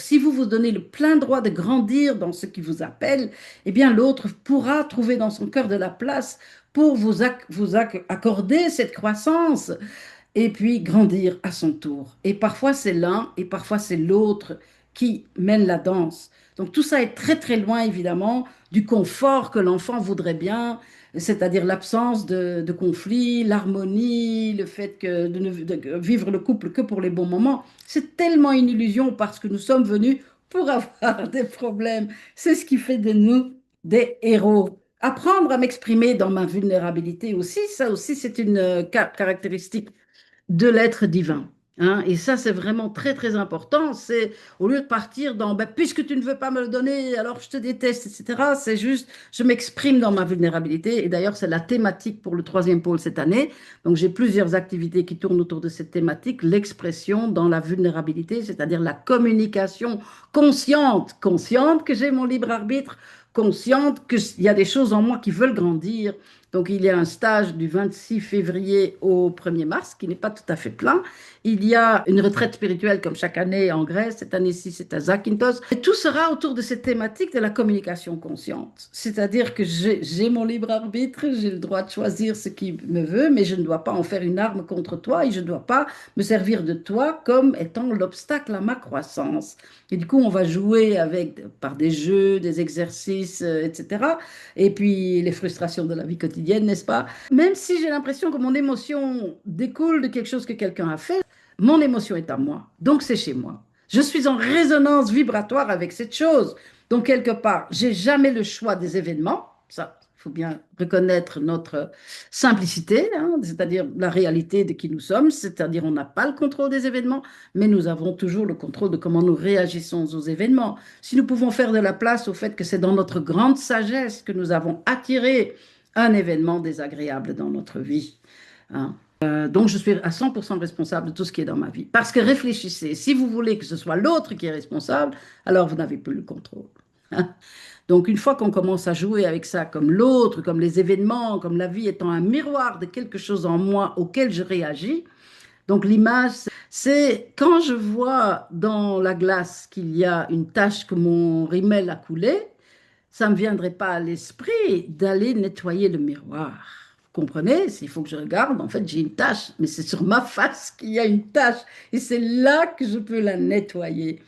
Si vous vous donnez le plein droit de grandir dans ce qui vous appelle, eh bien l'autre pourra trouver dans son cœur de la place pour vous accorder cette croissance et puis grandir à son tour. Et parfois c'est l'un et parfois c'est l'autre qui mène la danse. Donc tout ça est très très loin évidemment du confort que l'enfant voudrait bien, c'est-à-dire l'absence de conflit, l'harmonie, le fait de vivre le couple que pour les bons moments. C'est tellement une illusion parce que nous sommes venus pour avoir des problèmes. C'est ce qui fait de nous des héros. Apprendre à m'exprimer dans ma vulnérabilité aussi, ça aussi c'est une caractéristique de l'être divin. Hein. Et ça, c'est vraiment très, très important. C'est au lieu de partir dans, ben, puisque tu ne veux pas me le donner, alors je te déteste, etc. C'est juste, je m'exprime dans ma vulnérabilité. Et d'ailleurs, c'est la thématique pour le troisième pôle cette année. Donc, j'ai plusieurs activités qui tournent autour de cette thématique, l'expression dans la vulnérabilité, c'est-à-dire la communication consciente, consciente que j'ai mon libre arbitre, consciente qu'il y a des choses en moi qui veulent grandir. Donc, il y a un stage du 26 février au 1er mars qui n'est pas tout à fait plein. Il y a une retraite spirituelle comme chaque année en Grèce. Cette année-ci, c'est à Zakynthos. Et tout sera autour de cette thématique de la communication consciente. C'est-à-dire que j'ai mon libre arbitre, j'ai le droit de choisir ce qui me veut, mais je ne dois pas en faire une arme contre toi et je ne dois pas me servir de toi comme étant l'obstacle à ma croissance. Et du coup, on va jouer avec, par des jeux, des exercices, etc. Et puis les frustrations de la vie quotidienne, n'est-ce pas? Même si j'ai l'impression que mon émotion découle de quelque chose que quelqu'un a fait, mon émotion est à moi. Donc c'est chez moi. Je suis en résonance vibratoire avec cette chose. Donc quelque part, j'ai jamais le choix des événements. Ça, il faut bien reconnaître notre simplicité, hein, c'est-à-dire la réalité de qui nous sommes, c'est-à-dire on n'a pas le contrôle des événements, mais nous avons toujours le contrôle de comment nous réagissons aux événements. Si nous pouvons faire de la place au fait que c'est dans notre grande sagesse que nous avons attiré un événement désagréable dans notre vie. Hein. Donc je suis à 100% responsable de tout ce qui est dans ma vie. Parce que réfléchissez, si vous voulez que ce soit l'autre qui est responsable, alors vous n'avez plus le contrôle. Hein. Donc une fois qu'on commence à jouer avec ça comme l'autre, comme les événements, comme la vie étant un miroir de quelque chose en moi auquel je réagis, donc l'image, c'est quand je vois dans la glace qu'il y a une tache que mon rimel a coulée, ça ne me viendrait pas à l'esprit d'aller nettoyer le miroir. Vous comprenez? S'il faut que je regarde, en fait, j'ai une tache, mais c'est sur ma face qu'il y a une tache. Et c'est là que je peux la nettoyer.